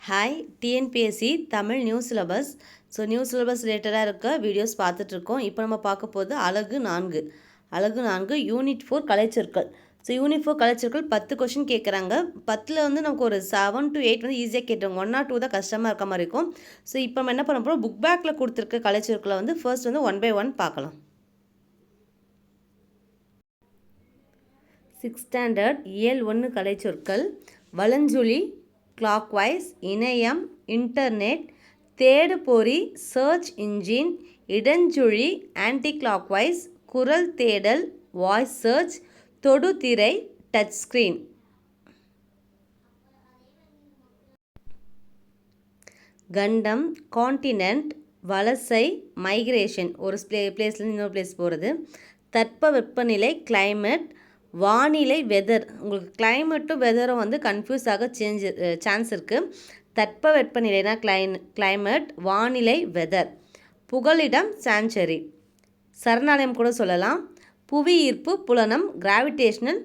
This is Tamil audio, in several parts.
Hi TNPSC Tamil new syllabus. So new syllabus ரிலேட்டடாக இருக்க வீடியோஸ் பார்த்துட்ருக்கோம். இப்போ நம்ம பார்க்க போகிறது அழகு 4 யூனிட் 4 கலைச்சொற்கள். ஸோ யூனிட் 4 கலைச்சொற்கள் 10 கொஷின் கேட்குறாங்க. 10ல் வந்து நமக்கு ஒரு 7 to 8 வந்து ஈஸியாக கேட்டுருவாங்க. 1 or 2 தான் கஷ்டமாக இருக்க மாதிரி இருக்கும். ஸோ இப்போ நம்ம என்ன பண்ண போகிறோம், புக் பேக்கில் கொடுத்துருக்க கலைச்சொற்களை வந்து ஃபர்ஸ்ட் வந்து 1 by 1 பார்க்கலாம். 6th ஸ்டாண்டர்ட் இயல் 1 கலைச்சொற்கள். வலஞ்சுழி கிளாக்வைஸ், இணையம் இன்டர்நெட், தேடுபொறி சர்ச் இன்ஜின், இடஞ்சுழி ஆன்டி கிளாக்வைஸ், குரல் தேடல் வாய்ஸ் சர்ச், தொடுதிரை டச் ஸ்க்ரீன். கண்டம் கான்டினென்ட், வலசை மைக்ரேஷன், ஒரு பிளேஸ்லேருந்து இன்னொரு பிளேஸ் போகிறது. தட்பவெப்பநிலை கிளைமேட், வானிலை வெதர். உங்களுக்கு கிளைமேட்டும் வெதரும் வந்து கன்ஃபியூஸ் ஆக சான்ஸ் இருக்குது. தட்பவெப்பநிலைனா கிளைமேட், வானிலை வெதர். புகலிடம் சான்ச்சுரி, சரணாலயம் கூட சொல்லலாம். புவி ஈர்ப்பு புலனம் கிராவிடேஷனல்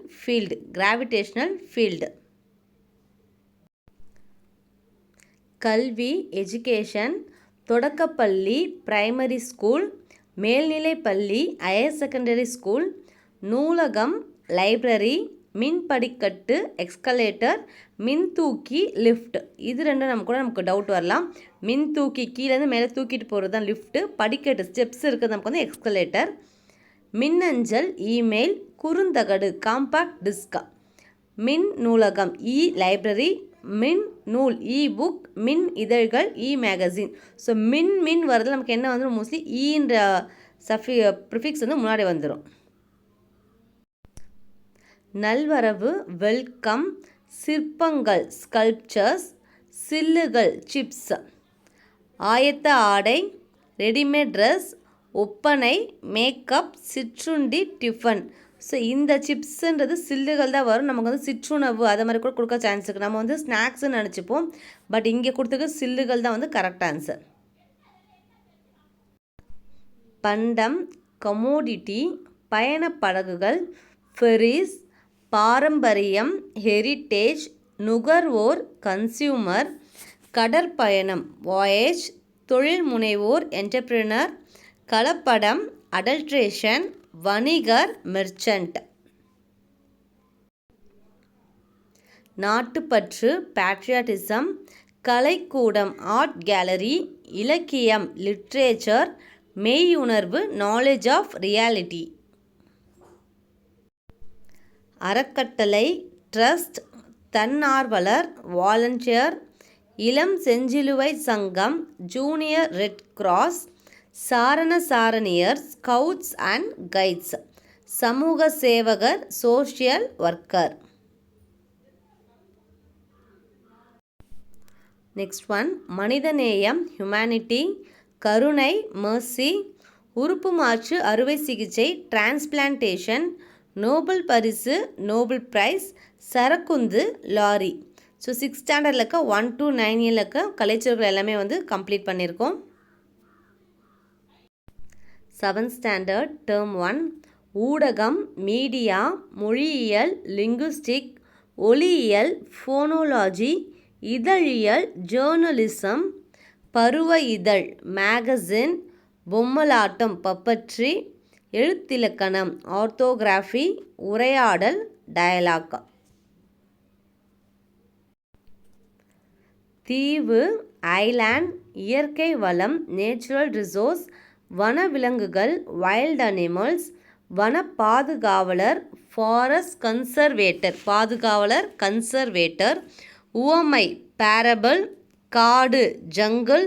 ஃபீல்டு. கல்வி எஜுகேஷன், தொடக்கப்பள்ளி பிரைமரி ஸ்கூல், மேல்நிலைப்பள்ளி ஹையர் செகண்டரி ஸ்கூல், நூலகம் லைப்ரரி, மின்படிக்கட்டு எக்ஸ்கலேட்டர், மின்தூக்கி லிஃப்ட். இது ரெண்டும் நமக்கு டவுட் வரலாம். மின்தூக்கி கீழேருந்து மேலே தூக்கிட்டு போகிறது தான் லிஃப்ட்டு, படிக்கட்டு ஸ்டெப்ஸ் இருக்குது நமக்கு வந்து எக்ஸ்கலேட்டர். மின்னஞ்சல் இமெயில், குறுந்தகடு காம்பாக்ட் டிஸ்க். மின் நூலகம் லைப்ரரி, மின் நூல் புக், மின் இதழ்கள் மேகசின். ஸோ மின் வரது நமக்கு என்ன வந்துடும், மோஸ்ட்லி ஈன்ற ப்ரிஃபிக்ஸ் வந்து முன்னாடி வந்துடும். நல்வரவு வெல்கம், சிற்பங்கள் ஸ்கல்ப்சர்ஸ், சில்லுகள் சிப்ஸ், ஆயத்த ஆடை ரெடிமேட் ட்ரெஸ், ஒப்பனை மேக்கப், சிற்றுண்டி டிஃபன். ஸோ இந்த சிப்ஸுன்றது சில்லுகள் தான் வரும். நமக்கு வந்து சிற்றுணவு அதை மாதிரி கூட கொடுக்க சான்ஸ் இருக்குது. நம்ம வந்து ஸ்நாக்ஸ்ன்னு நினச்சிப்போம், பட் இங்கே கொடுத்துருக்க சில்லுகள் தான் வந்து கரெக்ட் ஆன்சர். பண்டம் கமோடிட்டி, பயணப்படகுகள் ஃபெரிஸ், பாரம்பரியம் ஹெரிட்டேஜ், நுகர்வோர் கன்சியூமர், கடற்பயணம் வாயேஜ், தொழில் முனைவோர் என்டர்பிரினர், கலப்படம் அடல்ட்ரேஷன், வணிகர் மெர்ச்சன்ட். நாட்டுப்பற்று பேட்ரியாட்டிசம், கலைக்கூடம் ஆர்ட் கேலரி, இலக்கியம் லிட்ரேச்சர், மெய்யுணர்வு நாலேஜ் ஆஃப் ரியாலிட்டி. அறக்கட்டளை ட்ரஸ்ட், தன்னார்வலர் வாலண்டியர், இளம் செஞ்சிலுவை சங்கம், ஜூனியர் ரெட் கிராஸ், சாரண சாரணியர் ஸ்கவுட்ஸ் அண்ட் கைட்ஸ், சமூக சேவகர் சோஷியல் ஒர்க்கர். நெக்ஸ்ட் ஒன் மனிதநேயம் ஹியூமனிட்டி, கருணை மர்சி, உறுப்பு மாற்று அறுவை சிகிச்சை டிரான்ஸ்பிளான்டேஷன், நோபல் பரிசு நோபல் பிரைஸ், சரக்குந்து லாரி. ஸோ 6th ஸ்டாண்டர்டில் இருக்க 1 to 9 இருக்க கலைச்சொற்கள் எல்லாமே வந்து கம்ப்ளீட் பண்ணியிருக்கோம். 7th ஸ்டாண்டர்ட் டேர்ம் 1 ஊடகம் மீடியா, மொழியியல் லிங்குஸ்டிக், ஒலியியல் ஃபோனோலாஜி, இதழியல் ஜேர்னலிசம், பருவ இதழ் மேகசின், பொம்மலாட்டம் பப்பட்ரி, எழுத்திலக்கணம் ஆர்த்தோகிராஃபி, உரையாடல் டயலாக். தீவு ஐலாண்ட், இயற்கை வளம் நேச்சுரல் ரிசோர்ஸ், வனவிலங்குகள் வைல்ட் அனிமல்ஸ், வன பாதுகாவலர் ஃபாரஸ்ட் கன்சர்வேட்டர், உவமை பேரபிள், காடு ஜங்கிள்,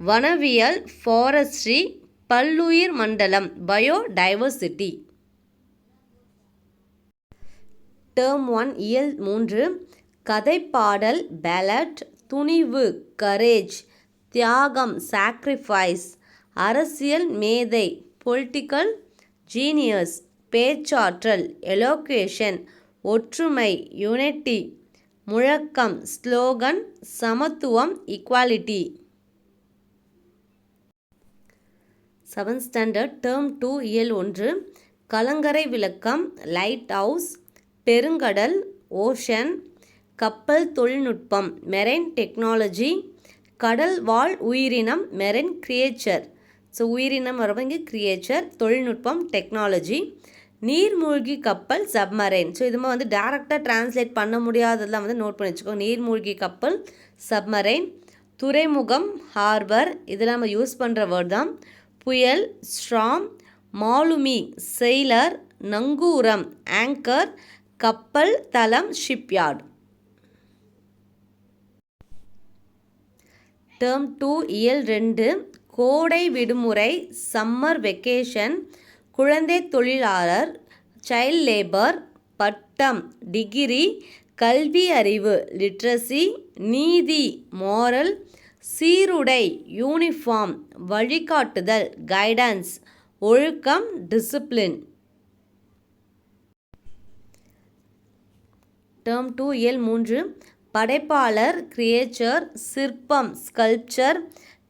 வனவியல் ஃபாரஸ்ட்ரி, பல்லுயிர் மண்டலம் பயோடைவர்சிட்டி. டேர்ம் 1 இயல் 3 கதைப்பாடல் பேலட், துணிவு கரேஜ், தியாகம் சாக்ரிஃபைஸ், அரசியல் மேதை பொலிட்டிக்கல் ஜீனியஸ், பேச்சாற்றல் எலோகேஷன், ஒற்றுமை யூனிட்டி, முழக்கம் ஸ்லோகன், சமத்துவம் ஈக்வாலிட்டி. 7th ஸ்டாண்டர்ட் டேர்ம் 2 இயல் 1 கலங்கரை விளக்கம் லைட் ஹவுஸ், பெருங்கடல் ஓஷன், கப்பல் தொழில்நுட்பம் மெரைன் டெக்னாலஜி. கடல் வாழ் உயிரினம் மெரைன் கிரியேச்சர். ஸோ உயிரினம் வரவங்க கிரியேச்சர், தொழில்நுட்பம் டெக்னாலஜி. நீர்மூழ்கி கப்பல் சப்மரைன். ஸோ இதுமாதிரி வந்து டேரெக்டாக டிரான்ஸ்லேட் பண்ண முடியாததெல்லாம் வந்து நோட் பண்ணி வச்சுக்கோங்க. நீர்மூழ்கி கப்பல் சப்மரைன். துறைமுகம் ஹார்பர், இதெல்லாம் நம்ம யூஸ் பண்ணுற வேர்ட் தான். புயல் ஸ்ட்ராம். மாலுமி செயிலர். நங்கூரம் ஆங்கர். கப்பல் தளம் ஷிப்யார்ட். டேர்ம் 2 இயல் 2 கோடை விடுமுறை சம்மர் வெக்கேஷன். குழந்தை தொழிலாளர் சைல்ட் லேபர். பட்டம் டிகிரி. கல்வி அறிவு லிட்ரஸி. நீதி மோரல். சீருடை யூனிஃபார்ம். வழிகாட்டுதல் கைடன்ஸ். ஒழுக்கம் டிசிப்ளின். டேர்ம் 2 இயல் 3 படைப்பாளர் கிரியேச்சர். சிற்பம் ஸ்கல்ப்சர்.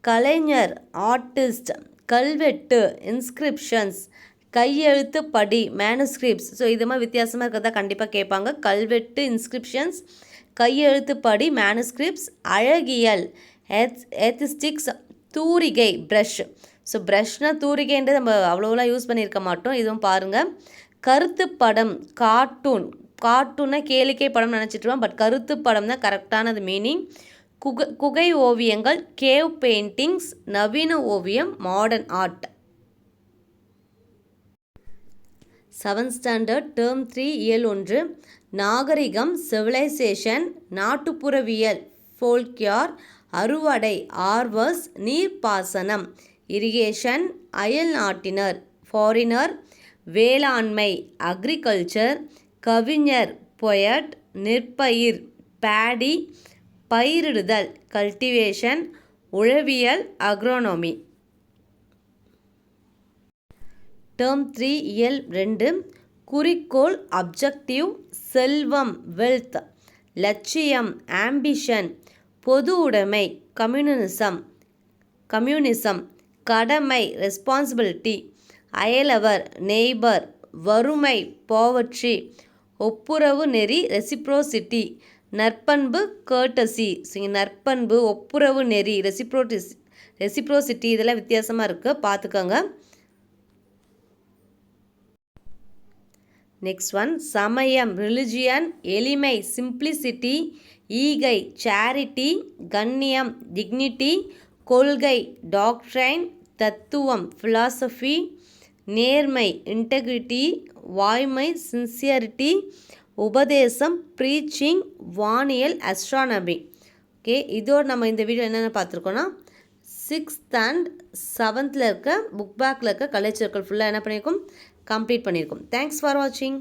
கலைஞர் ஆர்டிஸ்ட். கல்வெட்டு இன்ஸ்கிரிப்ஷன்ஸ். கையெழுத்து படி மேனுஸ்கிரிப்ட்ஸ். ஸோ இது மாதிரி வித்தியாசமாக இருக்கிறதா கண்டிப்பாக கேட்பாங்க. கல்வெட்டு இன்ஸ்கிரிப்ஷன்ஸ். கையெழுத்து படி மேனுஸ்கிரிப்ட்ஸ். அழகியல் எத்திஸ்டிக்ஸ். தூரிகை ப்ரஷ். ஸோ ப்ரஷ்னால் தூரிகைன்றது நம்ம அவ்வளோலாம் யூஸ் பண்ணியிருக்க மாட்டோம். இதுவும் பாருங்கள். கருத்து படம் கார்ட்டூன். கார்ட்டூனை கேளிக்கை படம் நினச்சிட்ருவோம், பட் கருத்து படம் தான் கரெக்டானது மீனிங். குகை ஓவியங்கள் கேவ் பெயிண்டிங்ஸ். நவீன ஓவியம் modern art. 7th standard term 3 இயல் 1 நாகரிகம் சிவிலைசேஷன். நாட்டுப்புறவியல் ஃபோல்க்யார். அறுவடை ஆர்வஸ். நீர்ப்பாசனம் இரிகேஷன். அயல் நாட்டினர் ஃபாரினர். வேளாண்மை அக்ரிகல்ச்சர். கவிஞர் பொயட். நெற்பயிர் பேடி. பயிரிடுதல் கல்டிவேஷன். உழவியல் அக்ரோனோமி. டேர்ம் 3 இயல் 2 குறிக்கோள் அப்ஜெக்டிவ். செல்வம் வெல்த். லட்சியம் ஆம்பிஷன். பொது உடைமை கம்யூனிசம். கடமை ரெஸ்பான்சிபிலிட்டி. அயலவர் நெய்பர். வறுமை பாவர்ட்டி. ஒப்புரவு நெறி ரெசிப்ரோசிட்டி. நற்பண்பு கர்ட்டசி. நற்பண்பு ஒப்புரவு நெறி ரெசிப்ரோசிட்டி இதெல்லாம் வித்தியாசமாக இருக்குது, பார்த்துக்கோங்க. நெக்ஸ்ட் ஒன் சமயம் ரிலிஜியன். எளிமை சிம்பிளிசிட்டி. ஈகை சேரிட்டி. கண்ணியம் டிக்னிட்டி. கொள்கை டாக்ட்ரைன். தத்துவம் ஃபிலாசபி. நேர்மை இன்டெகிரிட்டி. வாய்மை சின்சியரிட்டி. உபதேசம் ப்ரீச்சிங். வானியல் அஸ்ட்ரானமி. ஓகே, இதோடு நம்ம இந்த வீடியோ என்னென்ன பார்த்துருக்கோன்னா 6th and 7th இருக்க புக் பேக்கில் இருக்க கலைச்சொற்கள் ஃபுல்லாக என்ன பண்ணியிருக்கோம், கம்ப்ளீட் பண்ணியிருக்கோம். தேங்க்ஸ் ஃபார் வாட்சிங்.